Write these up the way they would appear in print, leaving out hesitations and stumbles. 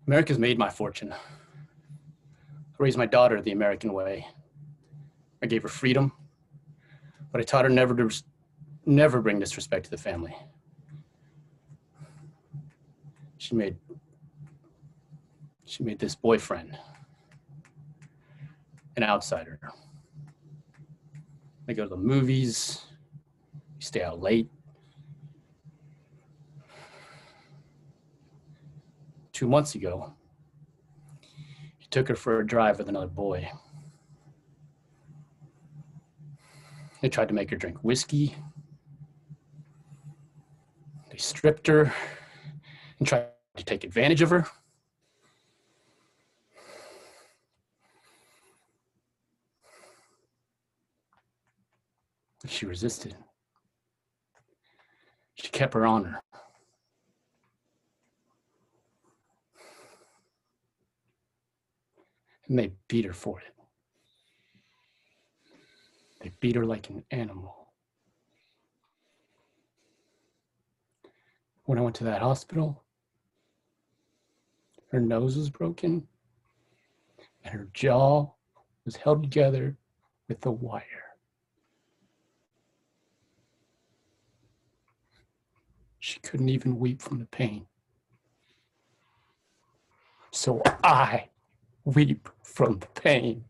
America's made my fortune. I raised my daughter the American way. I gave her freedom, but I taught her never bring disrespect to the family. She made this boyfriend an outsider. They go to the movies, we stay out late. 2 months ago, he took her for a drive with another boy. They tried to make her drink whiskey. They stripped her and tried to take advantage of her. She resisted. She kept her honor. And they beat her for it. They beat her like an animal. When I went to that hospital, her nose was broken and her jaw was held together with a wire. She couldn't even weep from the pain. So I weep from the pain.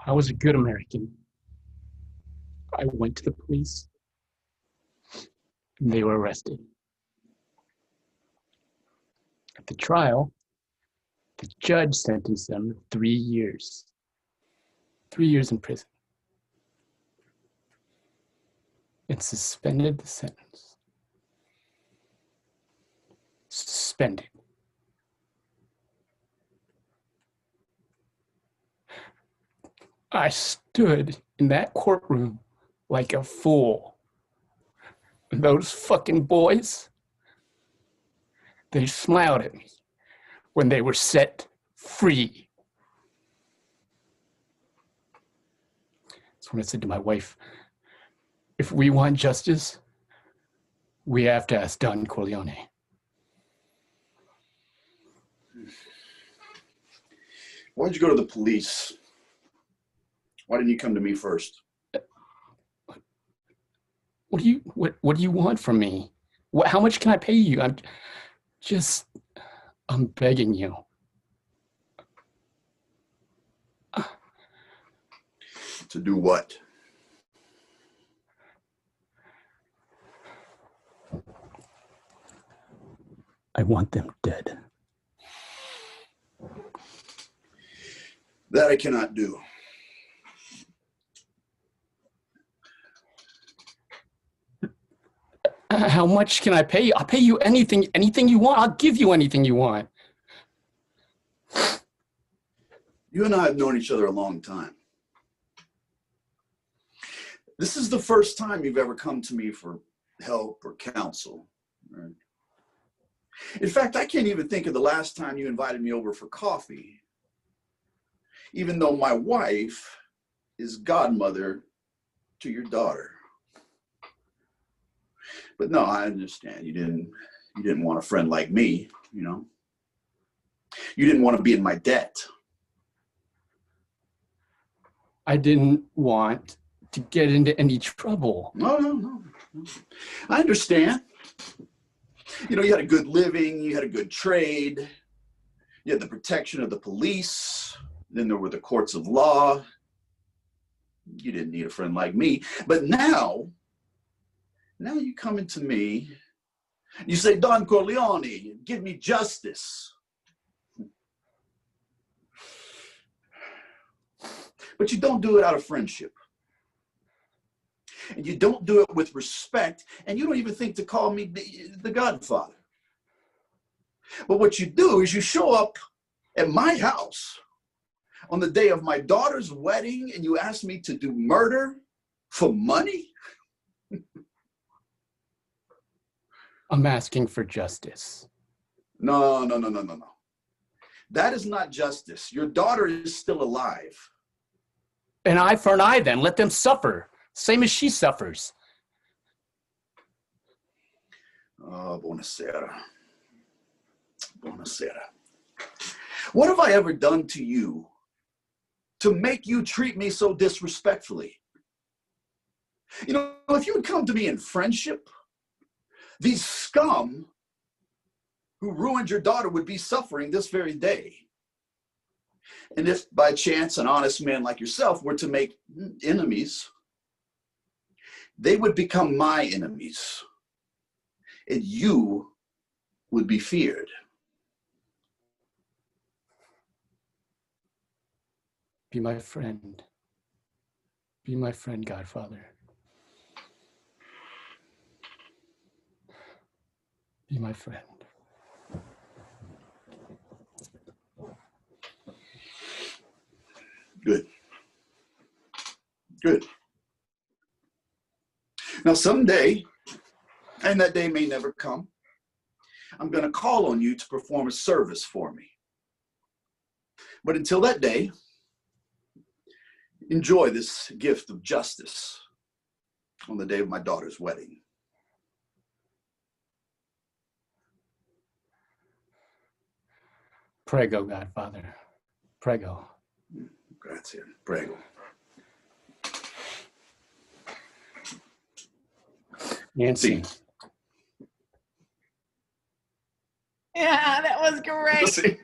I was a good American. I went to the police and they were arrested. At the trial, the judge sentenced them to 3 years. 3 years in prison. And suspended the sentence. Suspended. I stood in that courtroom like a fool. And those fucking boys, they smiled at me when they were set free. That's when I said to my wife, if we want justice, we have to ask Don Corleone. Why did you go to the police? Why didn't you come to me first? What do you want from me? How much can I pay you? I'm begging you. To do what? I want them dead. That I cannot do. How much can I pay you? I'll pay you anything you want. I'll give you anything you want. You and I have known each other a long time. This is the first time you've ever come to me for help or counsel. Right? In fact, I can't even think of the last time you invited me over for coffee, even though my wife is godmother to your daughter. But no, I understand. You didn't want a friend like me, you know. You didn't want to be in my debt. I didn't want to get into any trouble. No. I understand. You know, you had a good living, you had a good trade, you had the protection of the police, then there were the courts of law. You didn't need a friend like me. But now you come into me, you say, Don Corleone, give me justice. But you don't do it out of friendship. And you don't do it with respect, and you don't even think to call me the Godfather. But what you do is you show up at my house on the day of my daughter's wedding, and you ask me to do murder for money? I'm asking for justice. No. That is not justice. Your daughter is still alive. An eye for an eye then. Let them suffer. Same as she suffers. Oh, buonasera. Buonasera. What have I ever done to you to make you treat me so disrespectfully? You know, if you had come to me in friendship, these scum who ruined your daughter would be suffering this very day. And if by chance an honest man like yourself were to make enemies, they would become my enemies, and you would be feared. Be my friend. Be my friend, Godfather. Be my friend. Good. Good. Now, someday, and that day may never come, I'm going to call on you to perform a service for me. But until that day, enjoy this gift of justice on the day of my daughter's wedding. Prego, Godfather. Prego. Grazie. Prego. Nancy. See. Yeah, that was great. See.